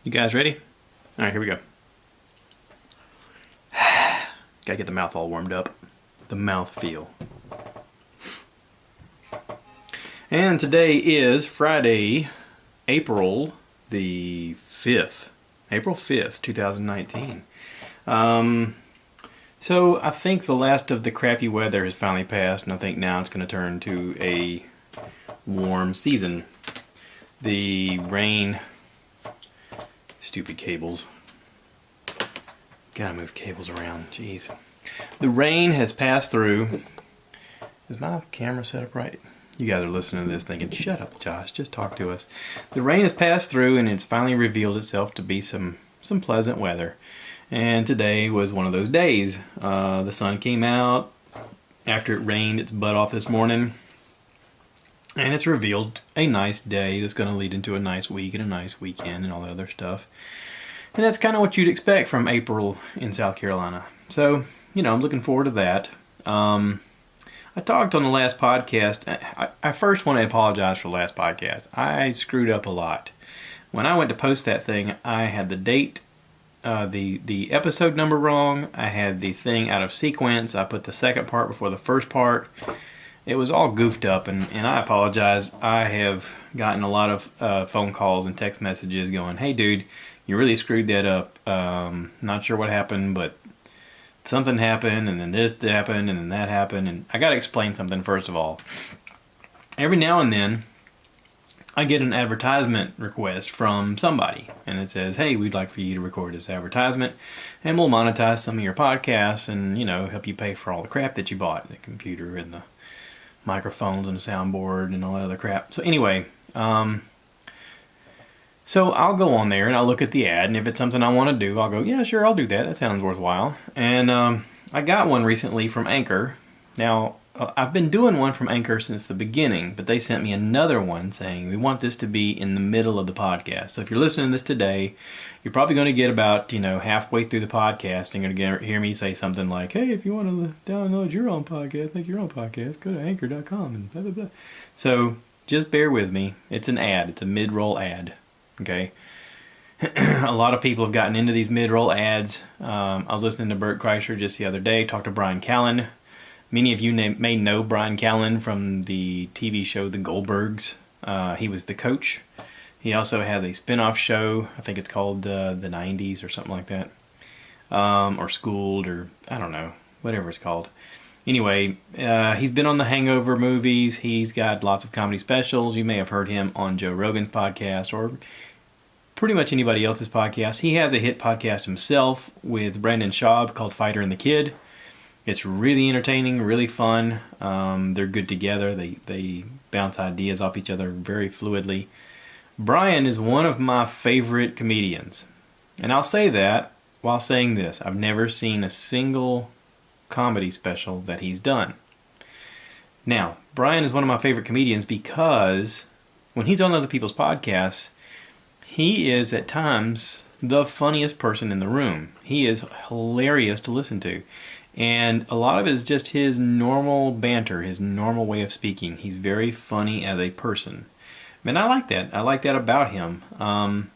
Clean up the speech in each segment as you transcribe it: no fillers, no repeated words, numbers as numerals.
You guys ready? All right, here we go. Gotta get the mouth all warmed up. The mouth feel. And today is Friday, April the 5th. April 5th, 2019. So I think the last of the crappy weather has finally passed, and I think now it's going to turn to a warm season. The rain... Stupid cables. Gotta move cables around. Jeez. The rain has passed through. Is my camera set up right? You guys are listening to this thinking, shut up, Josh, just talk to us. The rain has passed through and it's finally revealed itself to be some pleasant weather. And today was one of those days. The sun came out after it rained its butt off this morning. And it's revealed a nice day that's going to lead into a nice week and a nice weekend and all the other stuff. And that's kind of what you'd expect from April in South Carolina. So, I'm looking forward to that. I talked on the last podcast. I first want to apologize for the last podcast. I screwed up a lot. When I went to post that thing, I had the date, the episode number wrong. I had the thing out of sequence. I put the second part before the first part. It was all goofed up, and I apologize. I have gotten a lot of phone calls and text messages going, hey dude, you really screwed that up. Not sure what happened, but something happened, and then this happened, and then that happened. And I got to explain something first of all. Every now and then, I get an advertisement request from somebody, and it says, hey, we'd like for you to record this advertisement, and we'll monetize some of your podcasts and, help you pay for all the crap that you bought, the computer and the microphones and the soundboard and all that other crap. So anyway, so I'll go on there and I'll look at the ad, and if it's something I want to do, I'll go, yeah, sure, I'll do that. That sounds worthwhile. And I got one recently from Anchor. Now, I've been doing one from Anchor since the beginning, but they sent me another one saying, we want this to be in the middle of the podcast. So if you're listening to this today, you're probably going to get about, halfway through the podcast and you're going to hear me say something like, hey, if you want to download your own podcast, make your own podcast, go to anchor.com and blah, blah, blah. So just bear with me. It's an ad. It's a mid-roll ad. Okay? A lot of people have gotten into these mid-roll ads. I was listening to Bert Kreischer just the other day, talked to Bryan Callen. Many of you may know Bryan Callen from the TV show The Goldbergs. He was the coach. He also has a spin-off show. I think it's called The 90s or something like that. Or Schooled, or I don't know. Whatever it's called. Anyway, he's been on the Hangover movies. He's got lots of comedy specials. You may have heard him on Joe Rogan's podcast or pretty much anybody else's podcast. He has a hit podcast himself with Brandon Schaub called Fighter and the Kid. It's really entertaining, really fun. They're good together. They bounce ideas off each other very fluidly. Bryan is one of my favorite comedians. And I'll say that while saying this. I've never seen a single comedy special that he's done. Now, Bryan is one of my favorite comedians because when he's on other people's podcasts, he is at times the funniest person in the room. He is hilarious to listen to. And a lot of it is just his normal banter, his normal way of speaking. He's very funny as a person. And I like that. I like that about him.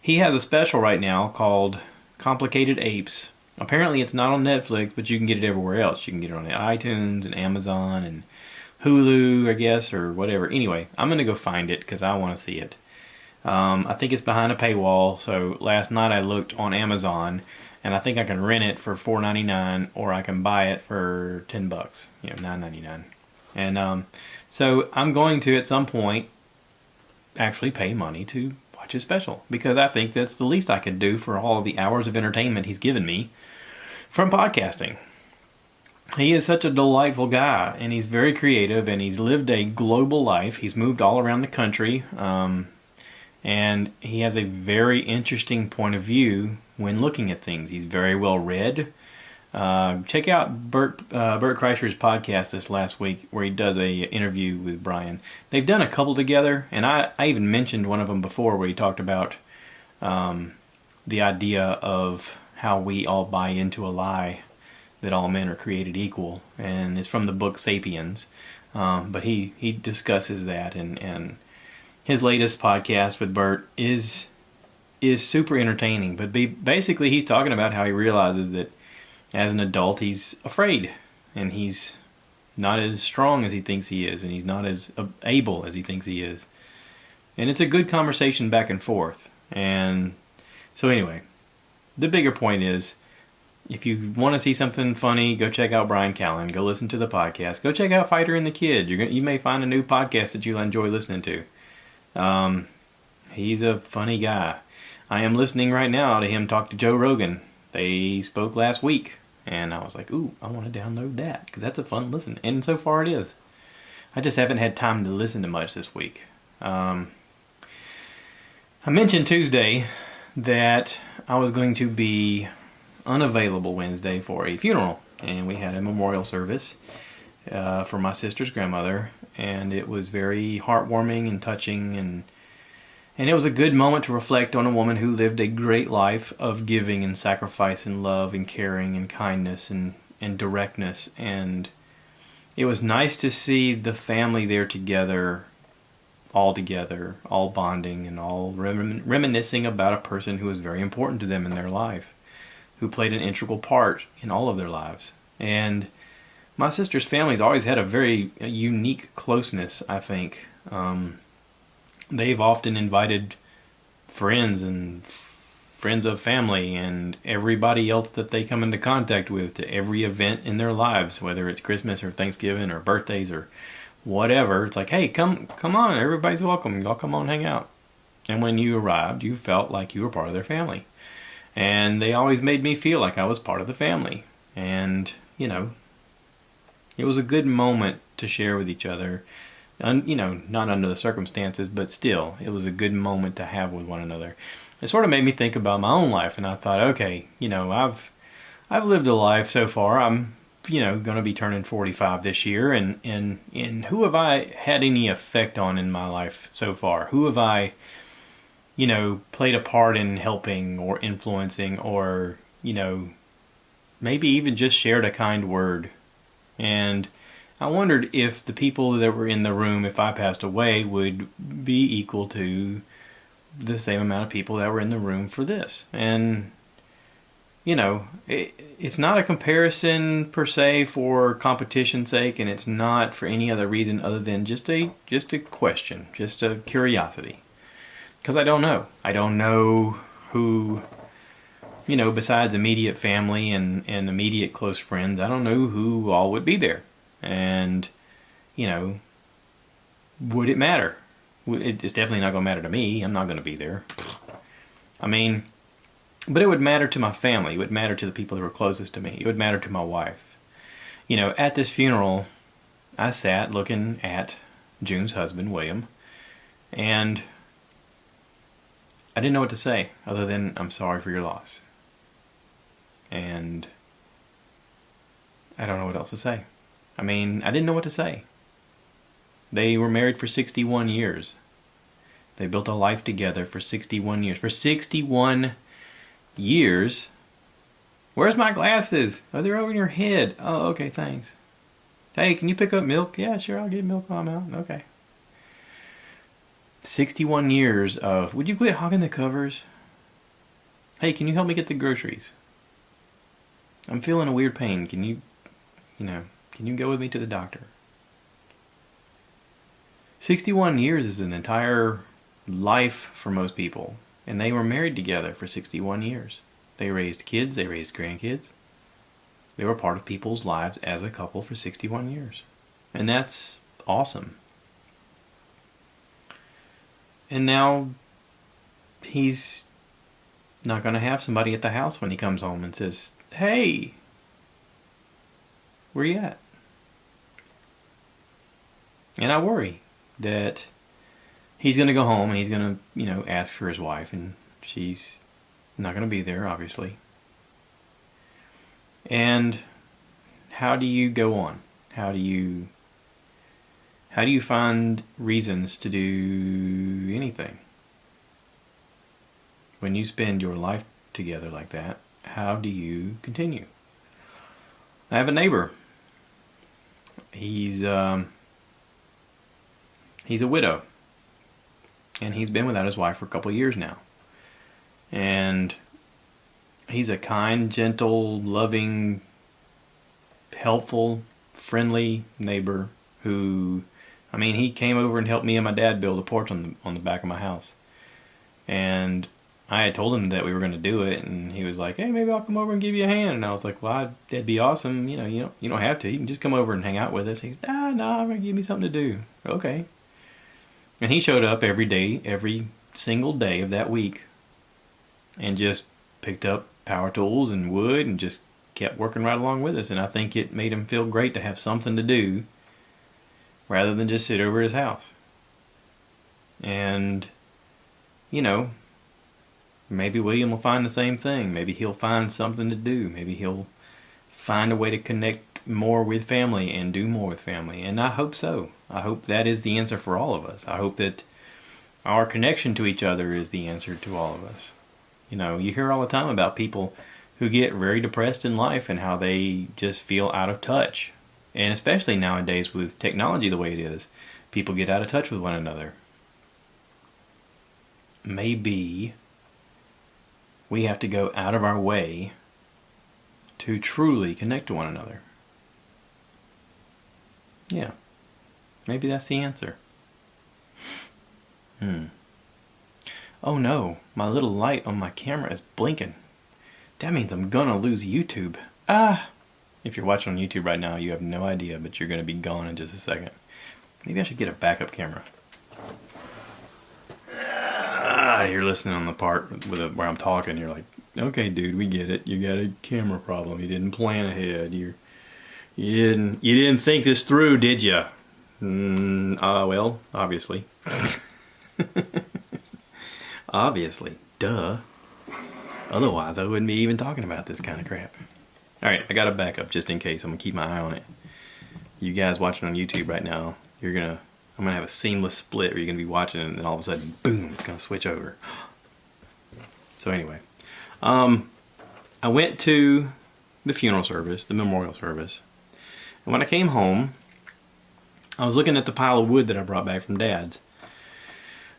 He has a special right now called Complicated Apes. Apparently it's not on Netflix, but you can get it everywhere else. You can get it on iTunes and Amazon and Hulu, I guess, or whatever. Anyway, I'm going to go find it because I want to see it. I think it's behind a paywall. So last night I looked on Amazon, and I think I can rent it for $4.99, or I can buy it for $10, $9.99. And so I'm going to, at some point, actually pay money to watch his special, because I think that's the least I could do for all of the hours of entertainment he's given me from podcasting. He is such a delightful guy, and he's very creative, and he's lived a global life. He's moved all around the country, and he has a very interesting point of view when looking at things. He's very well read. Check out Bert Kreischer's podcast this last week, where he does a interview with Bryan. They've done a couple together, and I even mentioned one of them before, where he talked about the idea of how we all buy into a lie that all men are created equal, and it's from the book Sapiens. But he discusses that, and his latest podcast with Bert is is super entertaining. But basically, he's talking about how he realizes that as an adult, he's afraid, and he's not as strong as he thinks he is, and he's not as able as he thinks he is. And it's a good conversation back and forth. And so anyway, the bigger point is, if you want to see something funny, go check out Bryan Callen. Go listen to the podcast. Go check out Fighter and the Kid. You may find a new podcast that you'll enjoy listening to. He's a funny guy. I am listening right now to him talk to Joe Rogan. They spoke last week, and I was like, ooh, I want to download that, because that's a fun listen. And so far it is. I just haven't had time to listen to much this week. I mentioned Tuesday that I was going to be unavailable Wednesday for a funeral, and we had a memorial service for my sister's grandmother, and it was very heartwarming and touching, and it was a good moment to reflect on a woman who lived a great life of giving and sacrifice and love and caring and kindness and directness. And it was nice to see the family there together, all bonding and all reminiscing about a person who was very important to them in their life, who played an integral part in all of their lives. And my sister's family's always had a very unique closeness, I think. They've often invited friends and friends of family and everybody else that they come into contact with to every event in their lives, whether it's Christmas or Thanksgiving or birthdays or whatever. It's like, hey, come on, everybody's welcome. Y'all come on, hang out. And when you arrived, you felt like you were part of their family. And they always made me feel like I was part of the family. And, you know, it was a good moment to share with each other. You know, not under the circumstances, but still, it was a good moment to have with one another. It sort of made me think about my own life, and I thought, okay, you know, I've lived a life so far. I'm, you know, going to be turning 45 this year, and who have I had any effect on in my life so far? Who have I, you know, played a part in helping or influencing, or, you know, maybe even just shared a kind word? And I wondered if the people that were in the room, if I passed away, would be equal to the same amount of people that were in the room for this. And, you know, it's not a comparison per se for competition's sake, and it's not for any other reason other than just a question, just a curiosity. Because I don't know. I don't know who, you know, besides immediate family and immediate close friends, I don't know who all would be there. And, you know, would it matter? It's definitely not going to matter to me. I'm not going to be there. I mean, but it would matter to my family. It would matter to the people that were closest to me. It would matter to my wife. You know, at this funeral, I sat looking at June's husband, William, and I didn't know what to say other than, I'm sorry for your loss. And I don't know what else to say. I mean, I didn't know what to say. They were married for 61 years. They built a life together for 61 years. For 61 years? Where's my glasses? Oh, they're over in your head. Oh, okay, thanks. Hey, can you pick up milk? Yeah, sure, I'll get milk while I'm out. Okay. 61 years of, would you quit hogging the covers? Hey, can you help me get the groceries? I'm feeling a weird pain. Can you go with me to the doctor? 61 years is an entire life for most people. And they were married together for 61 years. They raised kids, they raised grandkids. They were part of people's lives as a couple for 61 years. And that's awesome. And now he's not going to have somebody at the house when he comes home and says, hey, where you at? And I worry that he's going to go home and he's going to, ask for his wife, and she's not going to be there, obviously. And how do you go on? How do you find reasons to do anything? When you spend your life together like that, how do you continue? I have a neighbor. He's a widow, and he's been without his wife for a couple of years now. And he's a kind, gentle, loving, helpful, friendly neighbor who, I mean, he came over and helped me and my dad build a porch on the back of my house. And I had told him that we were going to do it, and he was like, "Hey, maybe I'll come over and give you a hand." And I was like, "Well, that'd be awesome. You know, you don't have to. You can just come over and hang out with us." He's, no, I'm going to give me something to do." Okay. And he showed up every day, every single day of that week, and just picked up power tools and wood and just kept working right along with us. And I think it made him feel great to have something to do rather than just sit over at his house. And, you know, maybe William will find the same thing. Maybe he'll find something to do. Maybe he'll find a way to connect more with family and do more with family. And I hope so. I hope that is the answer for all of us. I hope that our connection to each other is the answer to all of us. You know, you hear all the time about people who get very depressed in life and how they just feel out of touch. And especially nowadays with technology the way it is, people get out of touch with one another. Maybe we have to go out of our way to truly connect to one another. Yeah. Maybe that's the answer. Oh no, my little light on my camera is blinking. That means I'm gonna lose YouTube. If you're watching on YouTube right now, you have no idea, but you're gonna be gone in just a second. Maybe I should get a backup camera. You're listening on the part where I'm talking. You're like, okay, dude, we get it. You got a camera problem. You didn't plan ahead. You didn't think this through, did you? Well, obviously. Obviously, duh. Otherwise, I wouldn't be even talking about this kind of crap. All right, I got a backup just in case. I'm gonna keep my eye on it. You guys watching on YouTube right now, I'm gonna have a seamless split where you're gonna be watching it, and then all of a sudden, boom, it's gonna switch over. So anyway, I went to the funeral service, the memorial service, and when I came home, I was looking at the pile of wood that I brought back from Dad's,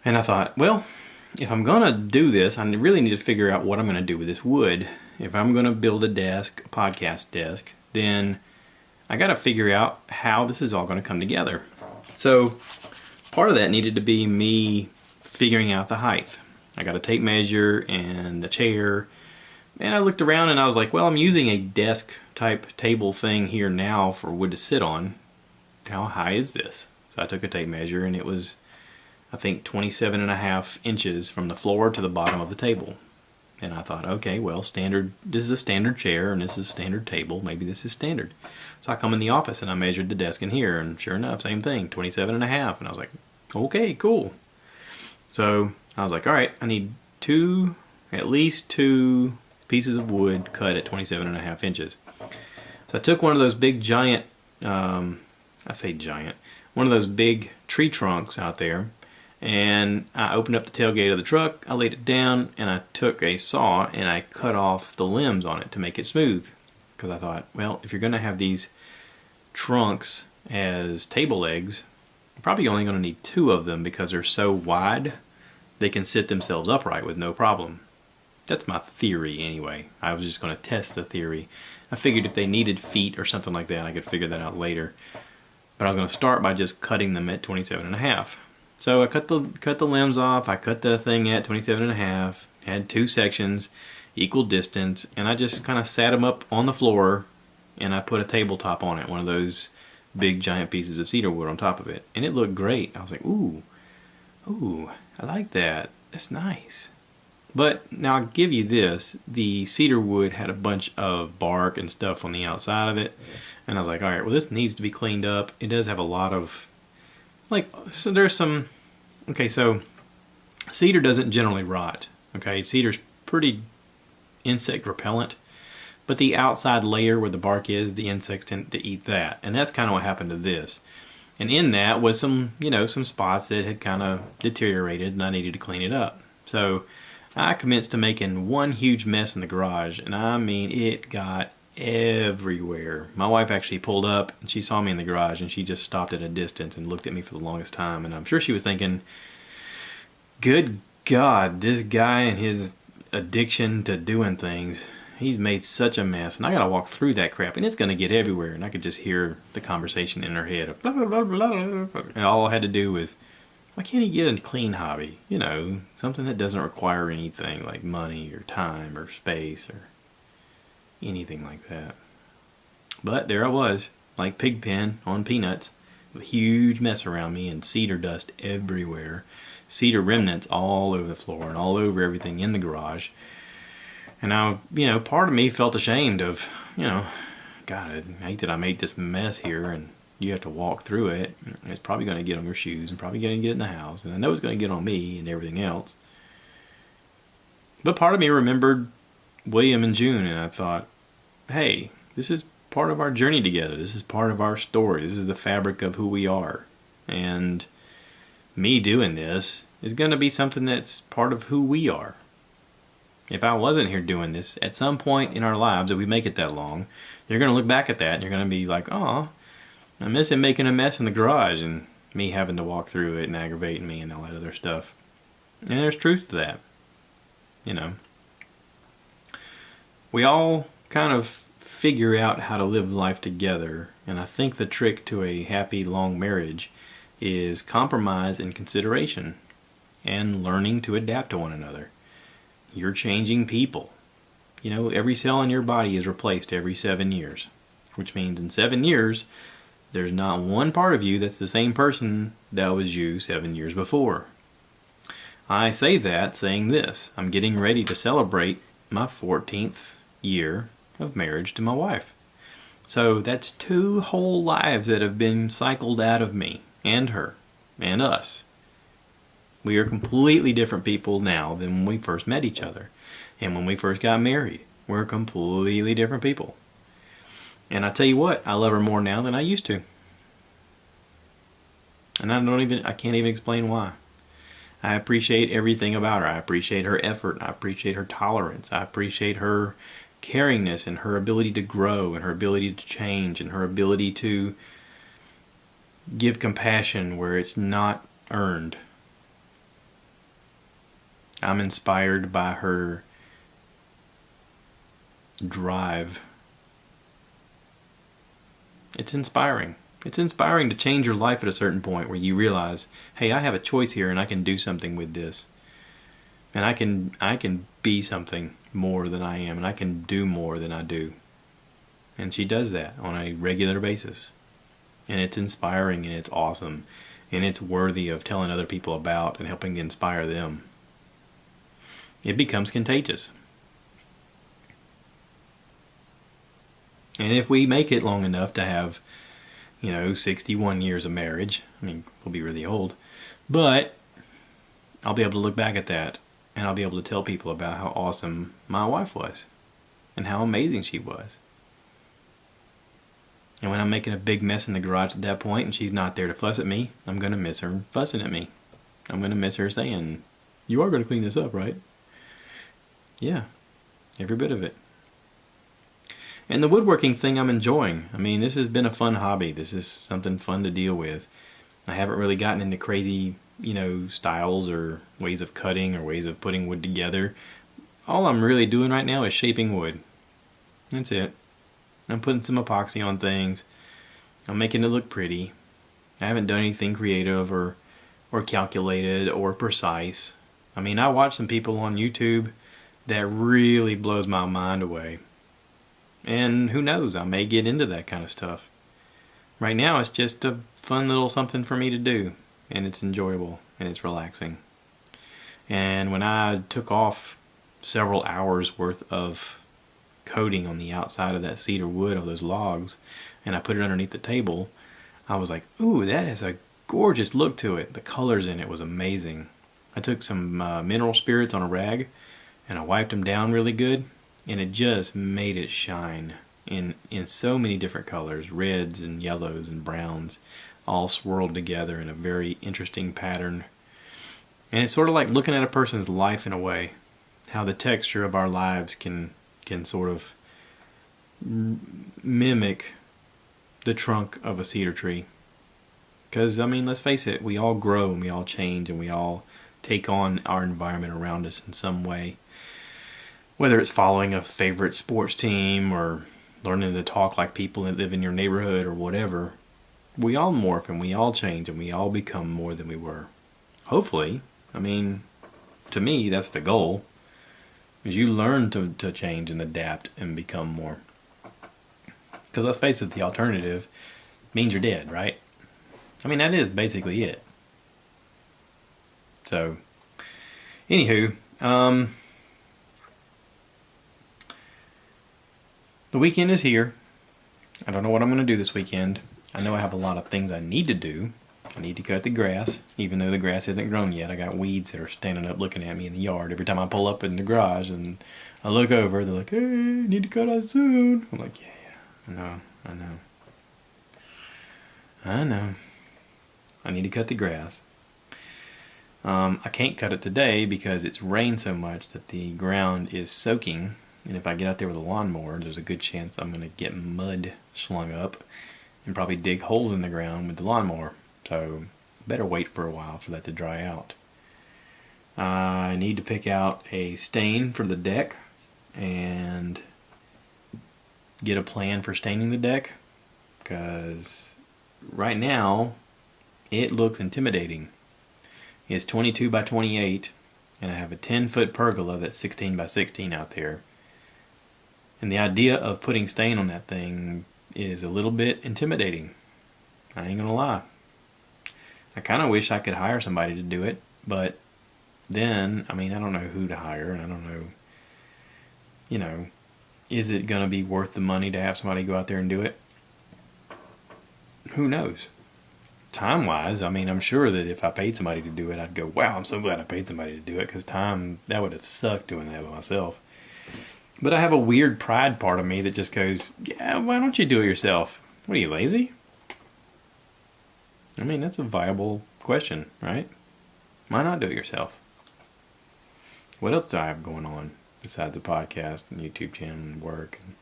and I thought, well, if I'm gonna do this, I really need to figure out what I'm gonna do with this wood. If I'm gonna build a desk, a podcast desk, then I gotta figure out how this is all gonna come together. So part of that needed to be me figuring out the height. I got a tape measure and a chair, and I looked around and I was like, well, I'm using a desk type table thing here now for wood to sit on. How high is this? So I took a tape measure, and it was, I think, 27.5 inches from the floor to the bottom of the table. And I thought, okay, well, this is a standard chair and this is a standard table. Maybe this is standard. So I come in the office and I measured the desk in here, and sure enough, same thing, 27.5. And I was like, okay, cool. So I was like, all right, I need at least two pieces of wood cut at 27.5 inches. So I took one of those big giant, one of those big tree trunks out there, and I opened up the tailgate of the truck, I laid it down, and I took a saw and I cut off the limbs on it to make it smooth. Because I thought, well, if you're going to have these trunks as table legs, you're probably only going to need 2 of them because they're so wide, they can sit themselves upright with no problem. That's my theory anyway. I was just going to test the theory. I figured if they needed feet or something like that, I could figure that out later. But I was going to start by just cutting them at 27.5. So I cut the limbs off, I cut the thing at 27.5, had 2 sections, equal distance, and I just kind of sat them up on the floor, and I put a tabletop on it, one of those big giant pieces of cedar wood on top of it. And it looked great. I was like, ooh, I like that. That's nice. But now I'll give you this, the cedar wood had a bunch of bark and stuff on the outside of it, and I was like, all right, well, this needs to be cleaned up. It does have a lot of, so there's some, okay, so cedar doesn't generally rot, okay? Cedar's pretty insect repellent, but the outside layer where the bark is, the insects tend to eat that, and that's kind of what happened to this. And in that was some spots that had kind of deteriorated, and I needed to clean it up. So I commenced to making one huge mess in the garage, and I mean, it got everywhere. My wife actually pulled up, and she saw me in the garage, and she just stopped at a distance and looked at me for the longest time, and I'm sure she was thinking, good God, this guy and his addiction to doing things, he's made such a mess, and I gotta walk through that crap, and it's gonna get everywhere, and I could just hear the conversation in her head of blah, blah, blah, blah, blah. And all had to do with, why can't he get a clean hobby? You know, something that doesn't require anything like money or time or space or anything like that. But there I was, like Pigpen on Peanuts, with a huge mess around me and cedar dust everywhere, cedar remnants all over the floor and all over everything in the garage. And I, part of me felt ashamed of, God, I hate that I made this mess here, and you have to walk through it. It's probably going to get on your shoes and probably going to get in the house, and I know it's going to get on me and everything else. But part of me remembered William and June, and I thought, hey, this is part of our journey together. This is part of our story. This is the fabric of who we are. And me doing this is going to be something that's part of who we are. If I wasn't here doing this, at some point in our lives, if we make it that long, you're going to look back at that and you're going to be like, oh, I miss him making a mess in the garage and me having to walk through it and aggravating me and all that other stuff. And there's truth to that. We all kind of figure out how to live life together, and I think the trick to a happy, long marriage is compromise and consideration and learning to adapt to one another. You're changing people. Every cell in your body is replaced every 7 years, which means in 7 years, there's not one part of you that's the same person that was you 7 years before. I say that saying this: I'm getting ready to celebrate my 14th year of marriage to my wife. So that's 2 whole lives that have been cycled out of me and her and us. We are completely different people now than when we first met each other. And when we first got married, we're completely different people. And I tell you what, I love her more now than I used to. And I can't even explain why. I appreciate everything about her. I appreciate her effort. I appreciate her tolerance. I appreciate her caringness and her ability to grow and her ability to change and her ability to give compassion where it's not earned. I'm inspired by her drive. It's inspiring. It's inspiring to change your life at a certain point where you realize, hey, I have a choice here and I can do something with this. And I can be something more than I am, and I can do more than I do. And she does that on a regular basis. And it's inspiring and it's awesome. And it's worthy of telling other people about and helping inspire them. It becomes contagious. And if we make it long enough to have, 61 years of marriage, we'll be really old, but I'll be able to look back at that and I'll be able to tell people about how awesome my wife was and how amazing she was. And when I'm making a big mess in the garage at that point and she's not there to fuss at me, I'm going to miss her fussing at me. I'm going to miss her saying, you are going to clean this up, right? Yeah, every bit of it. And the woodworking thing I'm enjoying. This has been a fun hobby. This is something fun to deal with. I haven't really gotten into crazy, styles or ways of cutting or ways of putting wood together. All I'm really doing right now is shaping wood. That's it. I'm putting some epoxy on things. I'm making it look pretty. I haven't done anything creative or calculated or precise. I watch some people on YouTube that really blows my mind away. And who knows, I may get into that kind of stuff. Right now it's just a fun little something for me to do. And it's enjoyable and it's relaxing. And when I took off several hours worth of coating on the outside of that cedar wood of those logs and I put it underneath the table, I was like, ooh, that has a gorgeous look to it. The colors in it was amazing. I took some mineral spirits on a rag and I wiped them down really good. And it just made it shine in so many different colors, reds and yellows and browns, all swirled together in a very interesting pattern. And it's sort of like looking at a person's life in a way, how the texture of our lives can sort of mimic the trunk of a cedar tree. Because, let's face it, we all grow and we all change and we all take on our environment around us in some way. Whether it's following a favorite sports team or learning to talk like people that live in your neighborhood or whatever, we all morph and we all change and we all become more than we were. Hopefully. I mean, to me, that's the goal. Is you learn to change and adapt and become more. Because let's face it, the alternative means you're dead, right? I mean, that is basically it. So, anywho, the weekend is here. I don't know what I'm going to do this weekend. I know I have a lot of things I need to do. I need to cut the grass, even though the grass isn't grown yet. I got weeds that are standing up looking at me in the yard. Every time I pull up in the garage and I look over, they're like, hey, you need to cut out soon. I'm like, yeah, I know. I need to cut the grass. I can't cut it today because it's rained so much that the ground is soaking. And if I get out there with a lawnmower, there's a good chance I'm going to get mud slung up and probably dig holes in the ground with the lawnmower. So better wait for a while for that to dry out. I need to pick out a stain for the deck and get a plan for staining the deck, because right now it looks intimidating. It's 22 by 28 and I have a 10-foot pergola that's 16 by 16 out there. And the idea of putting stain on that thing is a little bit intimidating. I ain't gonna lie. I kind of wish I could hire somebody to do it, but then, I mean, I don't know who to hire, and I don't know, is it going to be worth the money to have somebody go out there and do it? Who knows? Time-wise, I mean, I'm sure that if I paid somebody to do it, I'd go, wow, I'm so glad I paid somebody to do it, because that would have sucked doing that by myself. But I have a weird pride part of me that just goes, yeah, why don't you do it yourself? What are you, lazy? I mean, that's a viable question, right? Why not do it yourself? What else do I have going on besides the podcast and YouTube channel and work and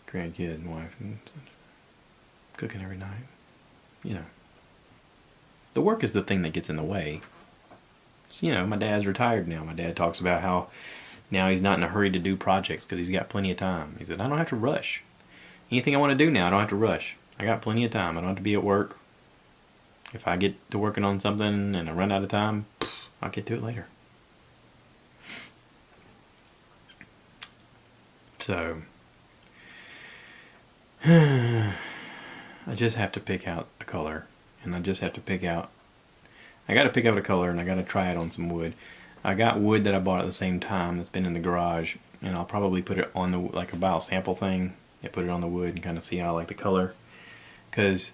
grandkid and wife and cooking every night? The work is the thing that gets in the way. So, my dad's retired now. My dad talks about how now he's not in a hurry to do projects because he's got plenty of time. He said, I don't have to rush. Anything I want to do now, I don't have to rush. I got plenty of time. I don't have to be at work. If I get to working on something and I run out of time, I'll get to it later. So, I just have to pick out a color. And I got to pick out a color and I got to try it on some wood. I got wood that I bought at the same time that's been in the garage. And I'll probably put it on like a bio sample thing. And put it on the wood and kind of see how I like the color. Because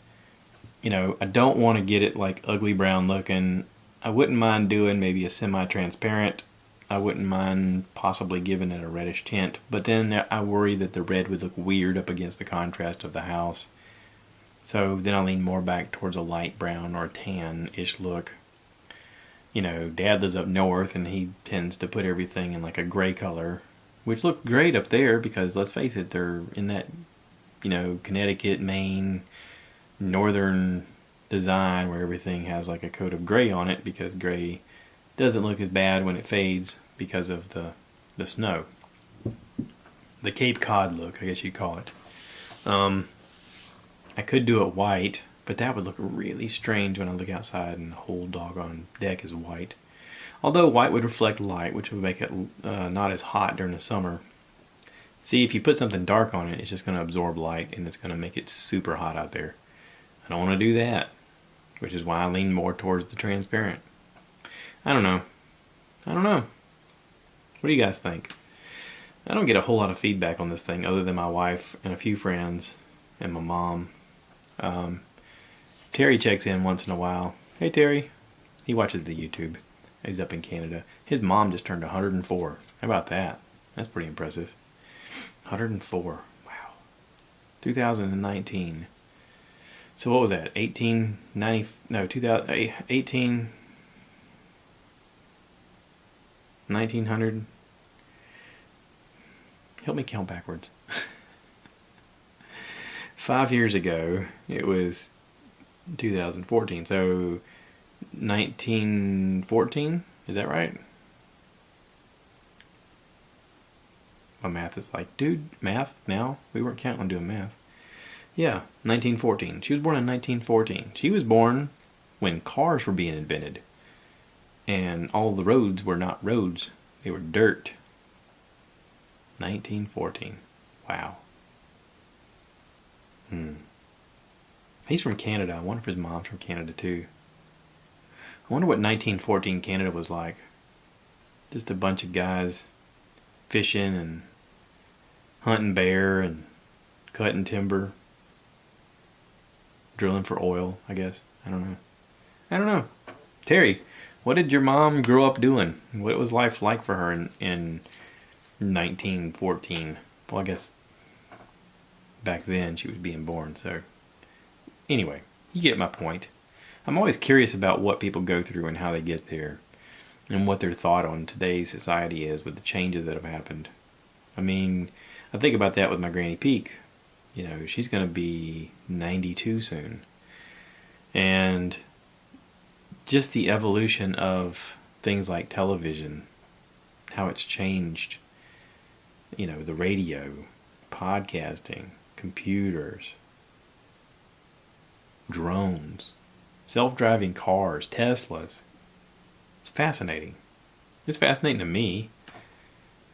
I don't want to get it like ugly brown looking. I wouldn't mind doing maybe a semi-transparent. I wouldn't mind possibly giving it a reddish tint. But then I worry that the red would look weird up against the contrast of the house. So then I lean more back towards a light brown or a tan-ish look. Dad lives up north and he tends to put everything in like a gray color. Which look great up there because, let's face it, they're in that, Connecticut, Maine, northern design where everything has like a coat of gray on it because gray doesn't look as bad when it fades because of the snow. The Cape Cod look, I guess you'd call it. I could do it white, but that would look really strange when I look outside and the whole doggone deck is white. Although white would reflect light, which would make it not as hot during the summer. See, if you put something dark on it, it's just going to absorb light and it's going to make it super hot out there. I don't want to do that, which is why I lean more towards the transparent. I don't know. What do you guys think? I don't get a whole lot of feedback on this thing other than my wife and a few friends and my mom. Terry checks in once in a while. Hey, Terry. He watches the YouTube. He's up in Canada. His mom just turned 104. How about that? That's pretty impressive. 104. Wow. 2019. So what was that? 1900. Help me count backwards. 5 years ago, it was 2014. So 1914, is that right? My math is like, dude, math now? We weren't counting on doing math. Yeah, 1914. She was born in 1914. She was born when cars were being invented. And all the roads were not roads. They were dirt. 1914. Wow. He's from Canada. I wonder if his mom's from Canada too. I wonder what 1914 Canada was like. Just a bunch of guys fishing and hunting bear and cutting timber. Drilling for oil, I guess. I don't know. Terry, what did your mom grow up doing? What was life like for her in 1914? Well, I guess back then she was being born, so... Anyway, you get my point. I'm always curious about what people go through and how they get there, and what their thought on today's society is with the changes that have happened. I mean, I think about that with my Granny Peak. You know, she's going to be 92 soon. And just the evolution of things like television, how it's changed, you know, the radio, podcasting, computers, drones, self-driving cars, Teslas. It's fascinating. It's fascinating to me.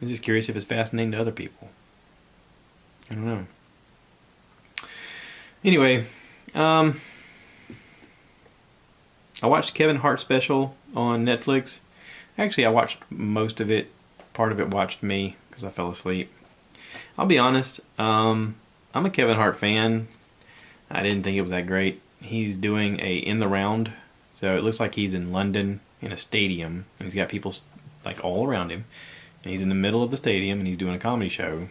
I'm just curious if it's fascinating to other people. I don't know. Anyway, I watched Kevin Hart's special on Netflix. Actually, I watched most of it. Part of it watched me because I fell asleep. I'll be honest, I'm a Kevin Hart fan. I didn't think it was that great. He's doing a In the Round, so it looks like he's in London in a stadium, and he's got people like all around him, and he's in the middle of the stadium, and he's doing a comedy show.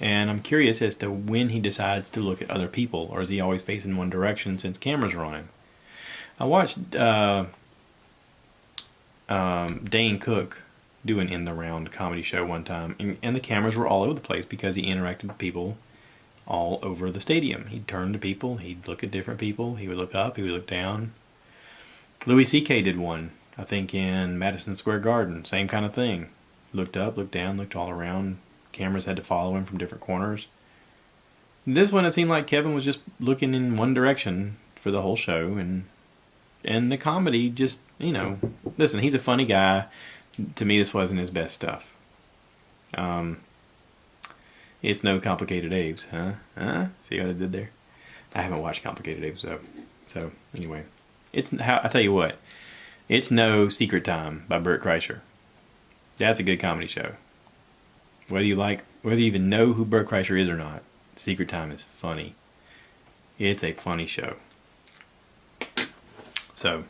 And I'm curious as to when he decides to look at other people, or is he always facing one direction since cameras are on him? I watched Dane Cook do an In the Round comedy show one time, and the cameras were all over the place because he interacted with people all over the stadium. He'd turn to people, he'd look at different people, he would look up, he would look down. Louis C.K. did one, I think in Madison Square Garden, same kind of thing. Looked up, looked down, looked all around. Cameras had to follow him from different corners. This one, it seemed like Kevin was just looking in one direction for the whole show, and the comedy just, you know, listen, he's a funny guy. To me, this wasn't his best stuff. It's no Complicated Apes, huh? See what I did there? I haven't watched Complicated Apes, though. So, anyway. I tell you what. It's no Secret Time by Bert Kreischer. That's a good comedy show. Whether you even know who Bert Kreischer is or not, Secret Time is funny. It's a funny show. So,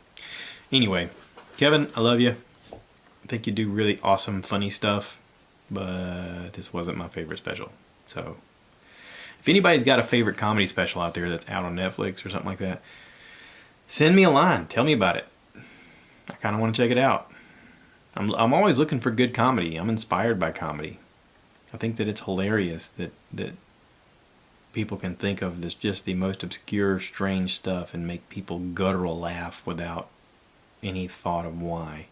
anyway. Kevin, I love you. I think you do really awesome, funny stuff. But this wasn't my favorite special. So, if anybody's got a favorite comedy special out there that's out on Netflix or something like that, send me a line. Tell me about it. I kind of want to check it out. I'm always looking for good comedy. I'm inspired by comedy. I think that it's hilarious that people can think of this just the most obscure, strange stuff and make people guttural laugh without any thought of why.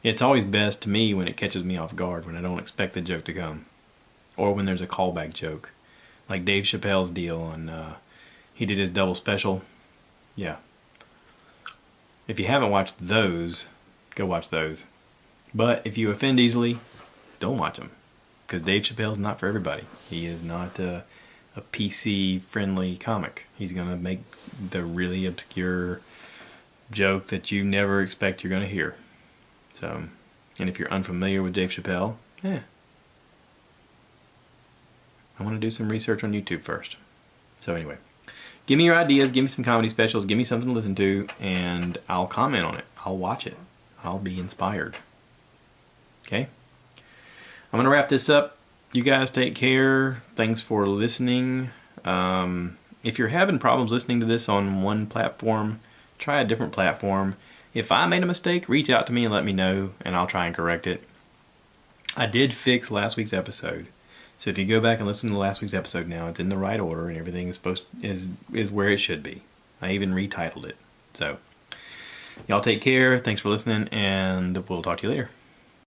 It's always best to me when it catches me off guard, when I don't expect the joke to come. Or when there's a callback joke. Like Dave Chappelle's deal on, he did his double special. Yeah. If you haven't watched those, go watch those. But if you offend easily, don't watch them. Because Dave Chappelle's not for everybody. He is not a PC-friendly comic. He's going to make the really obscure joke that you never expect you're going to hear. So, and if you're unfamiliar with Dave Chappelle, I want to do some research on YouTube first. So anyway, give me your ideas, give me some comedy specials, give me something to listen to, and I'll comment on it. I'll watch it. I'll be inspired. Okay? I'm going to wrap this up. You guys take care. Thanks for listening. If you're having problems listening to this on one platform, try a different platform. If I made a mistake, reach out to me and let me know, and I'll try and correct it. I did fix last week's episode. So if you go back and listen to last week's episode now, it's in the right order and everything is where it should be. I even retitled it. So, y'all take care. Thanks for listening, and we'll talk to you later.